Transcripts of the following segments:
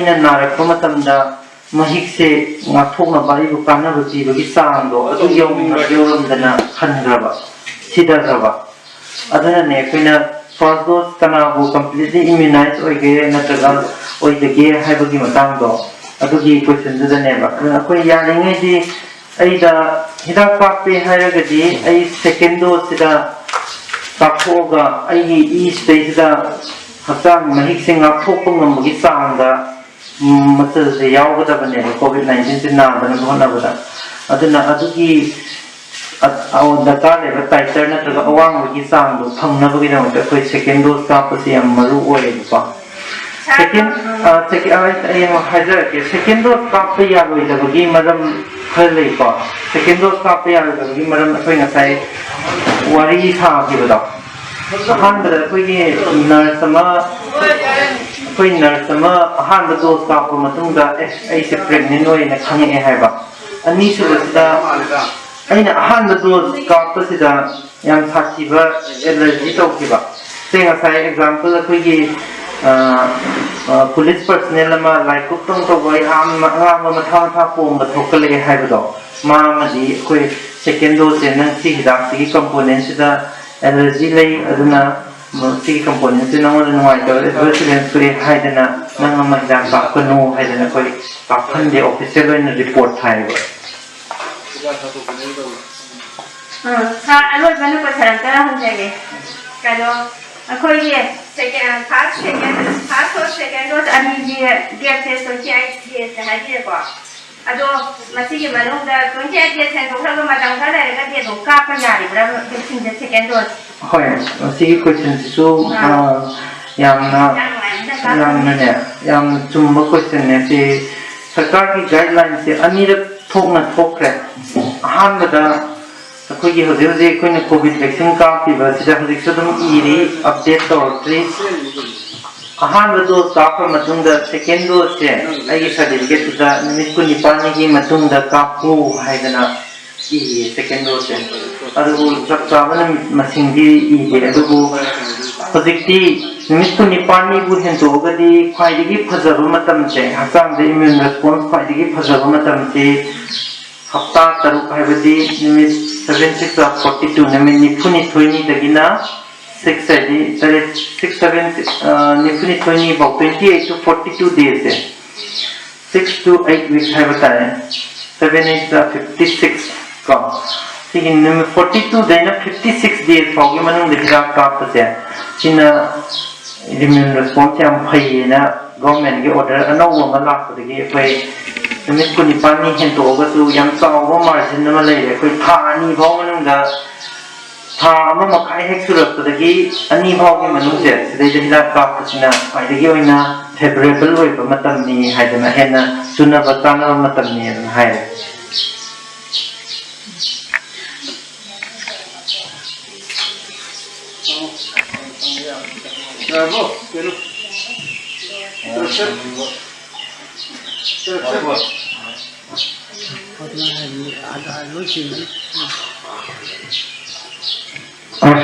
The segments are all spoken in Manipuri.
ꯑꯩꯅ ꯅꯥꯔꯛꯄ ꯃꯇꯝꯗ ꯃꯍꯤꯛꯁꯦ ꯉꯥꯛꯊꯣꯛꯅꯕ ꯑꯩꯕꯨ ꯀꯥꯟꯅꯕ ꯄꯤꯕꯒꯤ ꯆꯥꯡꯗꯣ ꯑꯗꯨ ꯌꯧꯔꯝꯗꯅ ꯍꯟꯈ꯭ꯔꯕ ꯁꯤꯊꯈ꯭ꯔꯕ ꯑꯗꯨꯅꯅꯦ ꯑꯩꯈꯣꯏꯅ ꯐꯥꯔꯁ ꯗꯣꯁ ꯀꯅꯥꯕꯨ ꯀꯝꯄ꯭ꯂꯤꯠꯂꯤ ꯏꯝꯃ꯭ꯌꯨꯅꯥꯏꯖ ꯑꯣꯏꯒꯦ ꯅꯠꯇ꯭ꯔꯒ ꯑꯣꯏꯗꯒꯦ ꯍꯥꯏꯕꯒꯤ ꯃꯇꯥꯡꯗꯣ ꯑꯗꯨꯒꯤ ꯀꯣꯏꯁꯟꯗꯨꯗꯅꯦꯕ ꯑꯗꯨꯅ ꯑꯩꯈꯣꯏ ꯌꯥꯔꯤꯉꯩꯗꯤ ꯑꯩꯗ ꯍꯤꯗꯥꯛ ꯀꯥꯞꯄꯦ ꯍꯥꯏꯔꯒꯗꯤ ꯑꯩ ꯁꯦꯀꯦꯟ ꯗꯣꯁꯁꯤꯗ ꯀꯥꯞꯊꯣꯛꯑꯒ ꯑꯩꯒꯤ ꯏ ꯁꯤꯗꯩꯁꯤꯗ ꯍꯛꯆꯥꯡ ꯃꯍꯤꯛꯁꯦ ꯉꯥꯛꯊꯣꯛꯄ ꯉꯝꯕꯒꯤ ꯆꯥꯡꯗ ꯃꯆꯜꯁꯦ ꯌꯥꯎꯒꯗꯕꯅꯦꯕ ꯀꯣꯚꯤꯗ-19ꯁꯦ ꯅꯥꯗꯅꯕ ꯍꯣꯠꯅꯕꯗ ꯑꯗꯨꯅ ꯑꯗꯨꯒꯤ ꯗꯔꯀꯥꯔ ꯂꯩꯕ ꯇꯥꯏꯇꯔ ꯅꯠꯇ꯭ꯔꯒ ꯑꯋꯥꯡꯕꯒꯤ ꯆꯥꯡꯗꯣ ꯐꯪꯅꯕꯒꯤꯗꯃꯛꯇ ꯑꯩꯈꯣꯏ ꯁꯦꯀꯦꯟ ꯗꯣꯁ ꯀꯥꯞꯄꯁꯦ ꯌꯥꯝ ꯃꯔꯨ ꯑꯣꯏꯌꯦꯕꯀꯣ ꯑꯩ ꯍꯥꯏꯖꯔꯛꯀꯦ ꯁꯦꯀꯦꯟ ꯗꯣꯁ ꯀꯥꯞꯄ ꯌꯥꯔꯣꯏꯗꯕꯒꯤ ꯃꯔꯝ खर लेको सेकेंड डोज कापे यारगी मरम अखोई नसाई वारी साखिबदा अहानबदा अखोई नर्स अमा अखोई नर्स अमा अहानब डोज कापो मतुंगदा ऐसे प्रेग्नेंट होइना खंगे हाइबा अनि सुबसदा अइना अहानब डोज कापसिदा याम साखिबा एलर्जी तौखिबा सेंगा साई एग्जांपल अखोई पुलिस पर्सनल लाइक पोम थोकले सेकेंड डोज से हिदा की कंपोनेंट एलर्जी कंपोनेंट से नंगे नुआइना हिदा कापनो काफे ऑफिशियल रिपोर्ट है अखोई फर्स्ट सेकेंड डोज अनी गेप से 28 डेज है अदो मसीगे मनुंगदा 28 डेज हेंदोखरगा मतम खर लेरगा दे दो कापन यारिब्रा वैक्सीन दे सेकेंड डोज होय मसीगे क्वेश्चन सिसु याम चुम्ब क्वेश्चन ने से सरकार की गाइडलाइन से अनीरक थोकना थोकरे अहानबदा अखोई हजे हजे अखोई कोविड वैक्सीन कापीबा सिदा हजिक सदम इरी अपडेट तौरत्री अहानब डोज कापा मतुंगदा सेकेंड डोज से आइगी सर्टिफिकेट तुदा निमित को निपानी की मतुंगदा कापू हाइदना ई सेकेंड डोज से अदुबु चक्चाबन मसिंगी ई दे अदुबु हजिकती निमित को निपानी बु हेंतोगदी ख्वाइदगी फजब मतम से हचांग दे इम्यून रिस्पांस ख्वाइदगी फजब मतम से हफ्ता तरुक हाइबदी निमित 7642 नमित निफुनि थोइनी दगिना 6 7 निफुनि थोइनी about 28 to 42 days है 6 to 8 weeks है बताएं 7 8 56 का ठीक है निमित 42 देना 56 days होगी मनुंग दिखा काप से चिना इम्यून रिस्पांस हम फाइए ना गवर्नमेंट के ऑर्डर अनौव मलाक दगी कोई निमित को निपानी हेंतोगसु यम चावो मार्जिन नमा लेरे कोई था अनि भाव मनुंगदा था अमा मखाई हेक सुरक्तदगी अनि भाव के मनुंगसे सिदै हिदा कापसिना फाइदगी ओइना फेवरेबल ओइबा मतमनी हाइदना हेना सुनबा तानबा मतमनी हाय Bravo, pelo.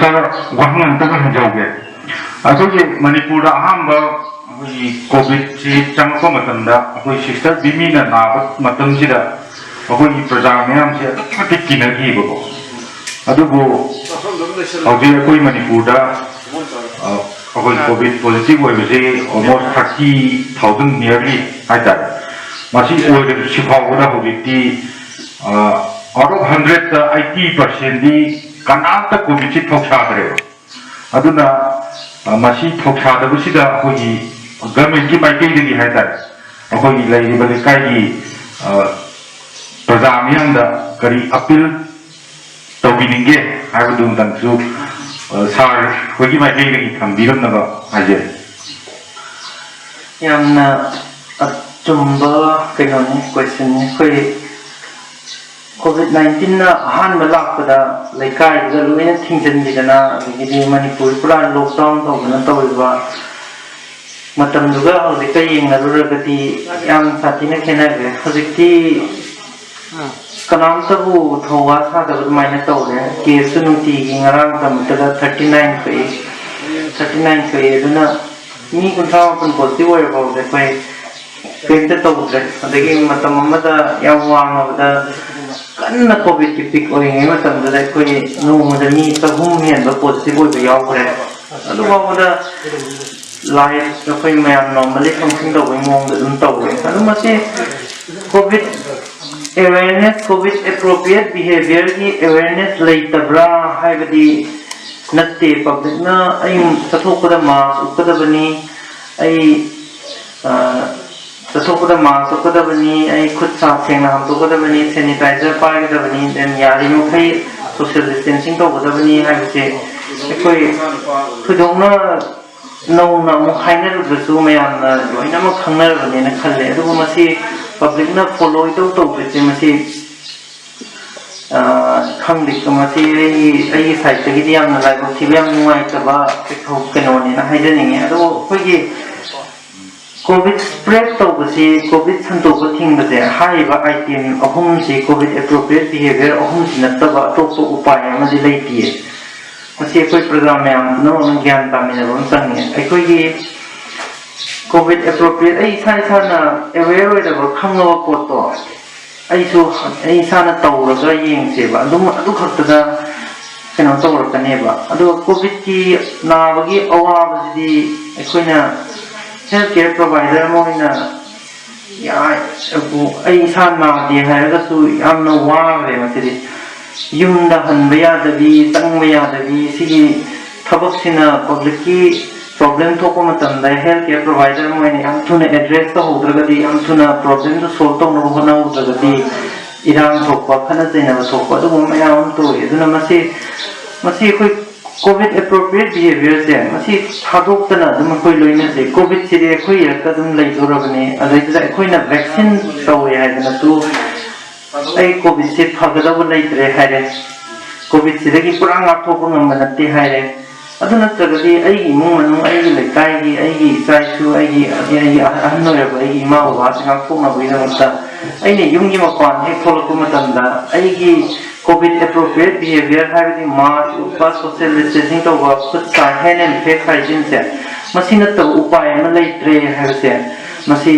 सर वहाँ अंतर हजाओगे अखोई मणिपुर अहम कोविड से चंगप अखोई सिस्टर बिमीन नाब अखोई प्रजा मैम से किनगीबो अखोई मणिपुर अखोई कोविड पॉजिटिव होइबसे ऑलमोस्ट 30,000 नियरली हाइतारे मासी ओइदे सिफावदा होबिति आउट ऑफ 100 80% दी कनात कोविड से थोक्सादरे अदुना मासी थोक्सादबसिदा अखोई गवर्नमेंट की माइकेदगी हाइतारे अखोई लैरिबा लेकाई प्रजा मियांदा करी अपील तौबिनिंगे हाइबदुम तंगसु सार होगी माइकेदगी थंबिरमनबा हाजे यामना चुम्बा कइनोने क्वेश्चन ने कोई कोविड-19 ना अहानब लापदा लेकाई लोइना थिंजनबिदना अदगी मणिपुर पुरा लॉकडाउन तौबना तौबा मतमदुगा हजिक येंगनरुरगदी याम साथिना खेनागे हजिकती कनामतबु थौवा सादब माइना तौरे केस नुती गिंगरांग तमतगा 39 पे दुना मी कुंथा अपन पॉजिटिव होय बाउदे कोई ꯀꯩꯝꯇ ꯇꯧꯗ꯭ꯔꯦ ꯑꯗꯒꯤ ꯃꯇꯝ ꯑꯃꯗ ꯌꯥꯝ ꯋꯥꯡꯉꯕꯗ ꯀꯟꯅ ꯀꯣꯚꯤꯗꯀꯤ ꯄꯤꯛ ꯑꯣꯏꯔꯤꯉꯩ ꯃꯇꯝꯗꯨꯗ ꯑꯩꯈꯣꯏ ꯅꯣꯡꯃꯗ ꯃꯤ 300 ꯍꯦꯟꯕ ꯄꯣꯖꯤꯇꯤꯚ ꯑꯣꯏꯕ ꯌꯥꯎꯈ꯭ꯔꯦ ꯑꯗꯨꯐꯥꯎꯕꯗ ꯂꯥꯏꯐ ꯑꯩꯈꯣꯏ ꯃꯌꯥꯝ ꯅꯣꯔꯃꯦꯂꯤ ꯐꯪꯁꯟ ꯇꯧꯕꯒꯤ ꯃꯑꯣꯡꯗ ꯑꯗꯨꯝ ꯇꯧꯋꯦ ꯑꯗꯨ ꯃꯁꯤ ꯀꯣꯚꯤꯗ ꯑꯦꯋꯦꯌꯔꯅꯦꯁ ꯀꯣꯚꯤꯗ ꯑꯦꯄ꯭ꯔꯣꯄ꯭ꯔꯤꯌꯦꯠ ꯕꯤꯍꯦꯚꯤꯌꯔꯒꯤ ꯑꯦꯋꯦꯌꯔꯅꯦꯁ ꯂꯩꯇꯕ꯭ꯔꯥ ꯍꯥꯏꯕꯗꯤ नत्ते पब्लिकना चथोपद मास्क उक्कदबनी चथोपद मास्क उक्कदबनी खुद साफ सेंगना हमतोगदबनी सैनिटाइजर पाइगदबनी देन यारिमखै सोशल डिस्टेंसिंग तौगदबनी हाइबसे अखोई थुदोंना नौना अमुक हाइनरुद्रसु मयामना लोइनमक खंगनरबनेना खल्ले अदुबु मसी पब्लिकना फॉलो तौबसे मसी खंगली कमसी आई साइड तगी यामना लाइव थिबे नुवाइतबा कनोनेना हाइजनिंगे अदो खोगी कोविड स्प्रेड तौबसी कोविड संतोब थिंगबसे हाइबा आइटम अहुम से कोविड एप्रोप्रिएट बिहेवियर अहुम से नत्तबा अतोप उपाय अमदि लैतिए मसी कोई प्रोग्राम याम नो ज्ञान तामिनबम संगे अखोगी कोविड एप्रोप्रिएट आई साना अवेयर होइदबा खंगवा पोतो ऐसो ऐसाना तौरगा येंगसेबा अदु खक्तदा कनो तौरकनेबा अदु कोविड की नाबगी अवाबदी अखोइना हेल्थ केयर प्रोवाइडर मोइना ऐसा नादे हायरगसु यामना वागरे मसिदि युमदा हनबा यादबी तंगबा यादबी सिगी थबकसिना पब्लिक की प्रॉब्लम थोको मतंदा हेल्थ केयर प्रोवाइडर मोइने याम थुना एड्रेस तो होद्रगदी याम थुना प्रॉब्लम तो सॉल्व तौनो होना होद्रगदी इरांग थोकपा खना जैना थोकपा अदु मयाम तो इदुना मसी कोई कोविड एप्रोप्रिएट बिहेवियर से मसी थादोक्तना दम कोई लोइना से कोविड से कोई एकदम लैदोरबने अदैदा कोइना वैक्सीन तौए हाइदना तु आई कोविड से फगदब लैत्रे हाइरे कोविड से दगी पुरा ngathokpa ngamba natte haire adu natragadi ai imung manung ai lekai gi ai gi chaisu ai gi ahn noiraba ai ima baba singa phokna buinamata ai ne yumgi mapan he tholokpa matamda ai gi covid appropriate behavior habidi mask upa social distancing to work khud sa hand and face hygiene se masina to upay ma leitre habse masi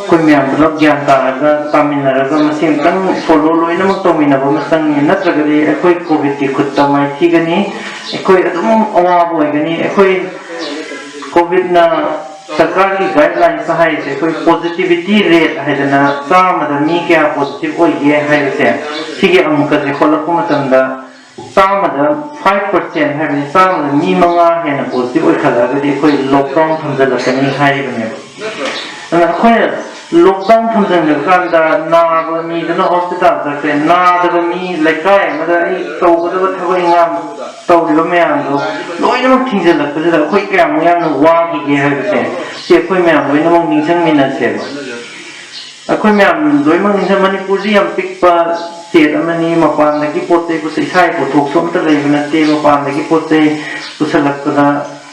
कोई मैम मतलब ज्ञान तारगा तामिनरगा मसिंग तंग फॉलो लोइना मक तोमिनबो मसंग नत्रगदि एकोई कोविड की खुत्ता माइ थिगनी एकोई अदुम अवाब होइगनी एकोई कोविड ना सरकार की गाइडलाइन सहाय से कोई पॉजिटिविटी रेट हैदना सामदा मी क्या पॉजिटिव होइगे हैसे सिगे अमुक से खोलको मतंदा सामदा 5% हैबि सामदा मी मंगा हेना पॉजिटिव होइ खलागदि एकोई लॉकडाउन थमजलकनी हाइबने अखोई लॉकडाउन थमजंगकांदा नाबनी दना हॉस्पिटल जाके नादबनी लेकाय मदा आई तौगदब थबई ngam तौरिबा मयाम दो लोइनमक थिंजलकपजदा अखोई कयाम यामना वागिगे हाइबसे से अखोई मयाम लोइनमक निंजंग मिनसेबा अखोई मयाम लोइनमक निंजंग मणिपुर जी याम पिकपा स्टेट अमनी मपानदगी पोते कुछ इसाई पोथोक सोमता लेबनते मपानदगी पोते कुसलकपदा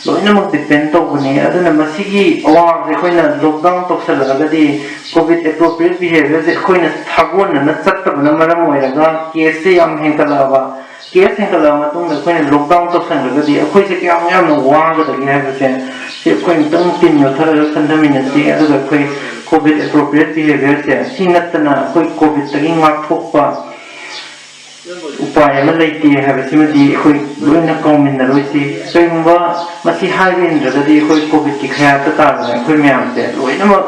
लोइनमक डिपेंड तौबनी अदुना मसिगी अवाब से खोइना लॉकडाउन तौसलगदि कोविड एप्रोप्रिएट बिहेवियर से खोइना थागोन न चत्तबना मरम ओइरगा केस से याम हेंकलाबा केस हेंकला मतुंग खोइना लॉकडाउन तौसलगदि अखोइ से क्याम याम वागदगी हाबसे से खोइन तंग तिन योथरगा खंदमिनसी अदुगा खोइ कोविड एप्रोप्रिएट बिहेवियर से सिनत्तना खोइ कोविड तगी ngathokpa उपाय में लेती है बसिमदी कोई लोइना कौमिनरोइसी सोइंबा मसी हाइबेंद्रगदि कोई कोविड की खयात तारने कोई म्याम से लोइनमक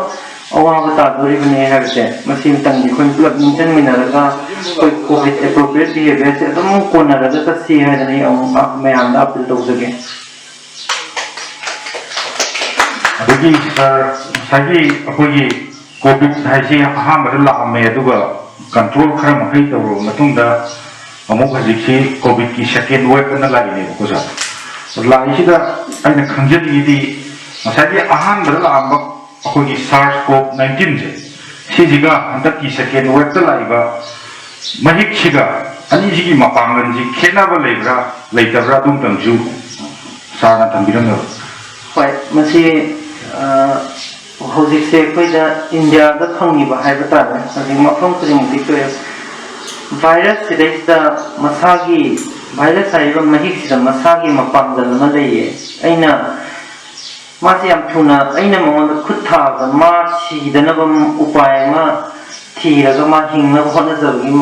अवाब तादोरिबने हबसे मसी तंगी कोई पुलप निंजन मिनरगा कोई कोविड एप्रोप्रिएट बिहेवियर से एकदम कोनरगा तसी हैदनी म्याम दा अपील तौजगे अदगी सागी अखोगी कोविड हाइसी अहामद लामे अदुगा कंट्रोल खरा मखै तौरो मतुंगदा अमुक हजिसी कोविड की सेकेंड वेव न लाइने कोसा लाइसिदा आइना खंजदीदी मसागी अहामद लाम अखोगी SARS-CoV-19 से सिजिगा हंतक की सेकेंड वेव त लाइबा महिक सिगा अनिजिगी मपांगन जी खेनाबा लेब्रा लेतब्रा दुम तंजु साना तंबिरंग होय मसी हौजिक से कोइदा इंडिया दा खंगिबा हाइबा तारे हजि मफम खुदिमुदि तो वायरस सिदैदा मसागी वायरस हाइबा महिक सिदा मसागी मपांगल म लेये अइना मासे याम थुना अइना मंगोंदा खुद थागा मा सिदनबा उपाय मा थीरगा मा हिंगना होनजबगी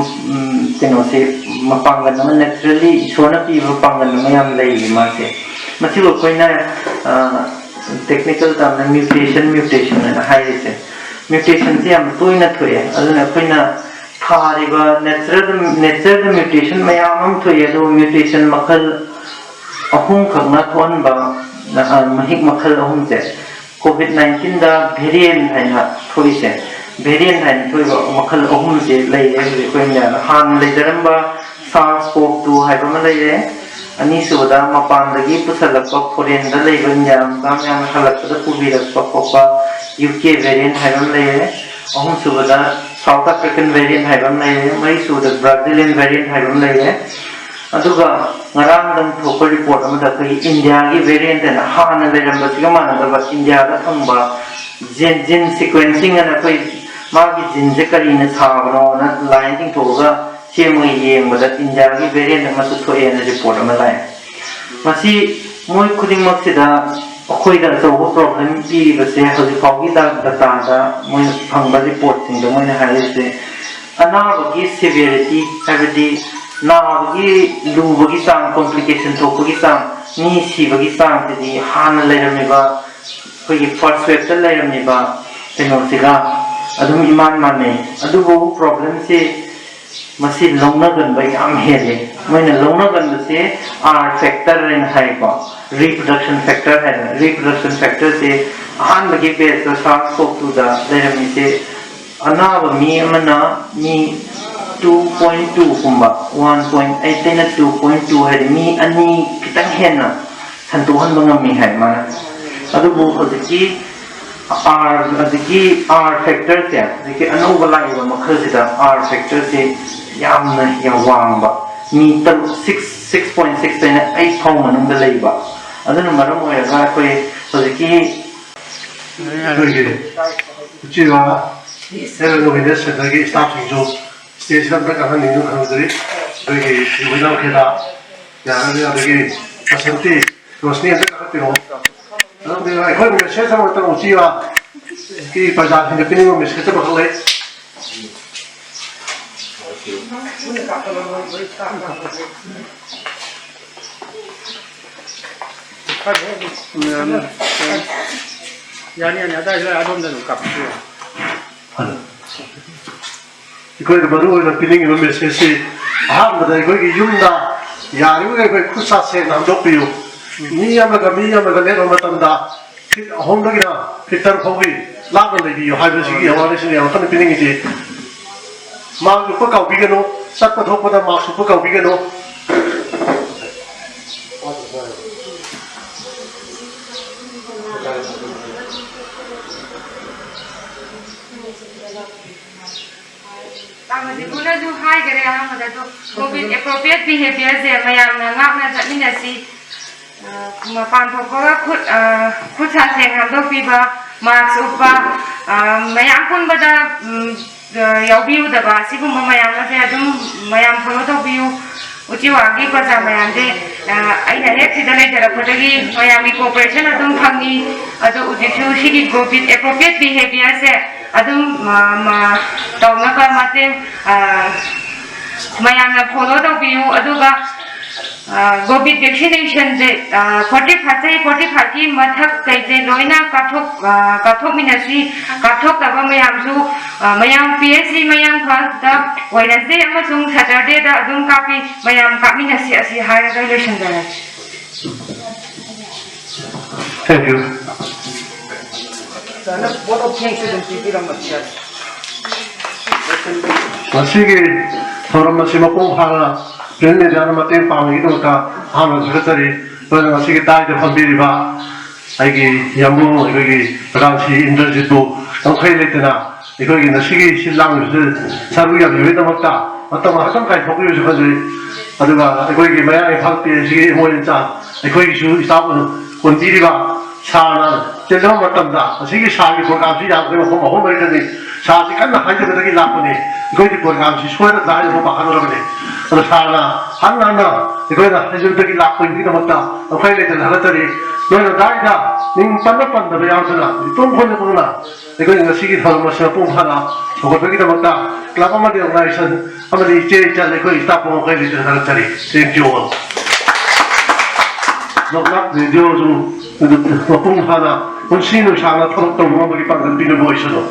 केनोसे मपांगन मा नेचुरली ईश्वरना पीबा पांगन मा याम लैगी मासे मसिबो कोइना टेक्निकल टर्म म्यूटेशन ना हाइसे म्यूटेशन से हम तोइना थोए अदुना कोइना थारिबा नेचर म्यूटेशन मयाम हम थोए दो म्यूटेशन मखल अहुम खगना थोनबा महिक मखल अहुम से कोविड-19 दा वेरिएंट हाइना थोइसे वेरिएंट हाइन थोइबा मखल अहुम से लैले कोइना हान लेजरंबा SARS-CoV-2 हाइबा मा लैले अनि सुबदा मपानदगी पुसलकपा फोरेन दा लैबा इंजाम कामयाम हलकदा पुबिरकपा कोपा यूके वेरिएंट हाइबा मा लैले अहुम सुबदा साउथ अफ्रीकन वेरिएंट हाइबा मा लैले मई सुबदा ब्राजीलियन वेरिएंट हाइबा मा लैले अदुगा ngarang thokpa report amada kai India gi variant na hana leram basiga manada India da thangba gene sequencing ana kai ma gi gene je kari na sabno na line ting thoga chemo yeng bada India gi variant ma su thoe na report amala masi moi khuding mak sida akhoi da so problem bi base hoji phaugi da data da moi phangba report sing da moi na haise ana gi severity habidi नाबगी लुबगी सांग कॉम्प्लिकेशन थोपगी सांग नी सीबगी सांग तिदी हान लेरमेबा कोई फर्स्ट वेव त लेरमेबा तेनोसिगा अदुम इमान माने अदुबो प्रॉब्लम से मसी लौनगन बा याम हेले मैंने लौनगन से आर फैक्टर इन हाइबा रिप्रोडक्शन फैक्टर है रिप्रोडक्शन फैक्टर से हान बगी बेस SARS-CoV-2 दा लेरमी से अनाब मी अमना मी 2.2 kumba 1.8 tena 2.2 hai mi ani kitang hena santuhan bangami hai mana adu bu hojiki r factor se dike anu balai ba makhal sida r factor se yamna ya wangba mi 6.6 tena 8 thong manung da leiba aduna maram oya koi hojiki uchiwa sero no se dagi staff jo station पर कहाँ निकल खरीदरी देखिए विनाव खेला यहाँ भी देखिए असंती रोशनी ऐसे करते हो तो देखिए कोई भी शेष हम तो ऊँची वा कि प्रजात हिंदू पिनी में मिश्रित बखले यानी अन्यथा इसलिए आदम ने काफी इकोई बरु ना पिनिंग में मेसेज हां बदा इकोई की युमदा यारी वे कोई खुसा से नाम दो पियो मिया में ले रो मतंदा होम लगी ना फिटर होगी लाग ले दियो हाय बसी की हमारे से या तने पिनिंग जी मां को काउ बिगनो सत को धोप दा मां को cow बिगनो Kuna du hai gare ha mada to COVID appropriate behavior je mayam na ngak na jamina si ma pan tho ko khut sa se ngam do pi ba mask upa mayam kun bada yaw biu da ba si gum mayam na se adum mayam follow do biu uchi wa gi pa sa mayam je ai na hek si da le jara photagi mayam ki cooperation adum phangi adu uji chu si ki COVID appropriate behavior se adum tawna ka mate mayam na follow do biu aduga COVID vaccination je 45 ki mathak kai je loina kathok minasi kathok ta ba mayam su mayam PSC mayam khas da Wednesday amasung Saturday da adum kapi mayam ka minasi asi higher relation da Thank you. Board of Kings and TV Ramat. मसीगे थोड़ा मसी मकों हारा प्रेरणे जाना मते पांगी तो का हाना सकतरी पर मसीगे दाई तो फंबीरी बा आइगी यमु आइगी रांची इंद्रजित बो तो खै लेतना इकोगी नसीगे शिलांग से सारुया बिवे तो मक्ता मतलब हतम काय ठोकयो जो खजरी अदुगा इकोगी मया इफाक्ति सिगे मोइचा इकोगी सु इस्ताब कोंबीरी बा साना तेलो मतमदा मसीगे सागी प्रोग्राम से याद में हम हम बरिदनी साजी kan na haje bedagi lapone goi di program si soira da yo ba kanu rabne to sala hanna na goi na haje bedagi lapone di kamata to khai le da halatari no no dai da 빤답빤답 야우드나 똥콘이구나 이거 ngasi thormasya pumphana hogotbagidamata club amadi organization amadi che chale ko istapo ko leader chari thank you all nok video ju pumphana unsinu shana thorok to mo bagi pang pinu boisano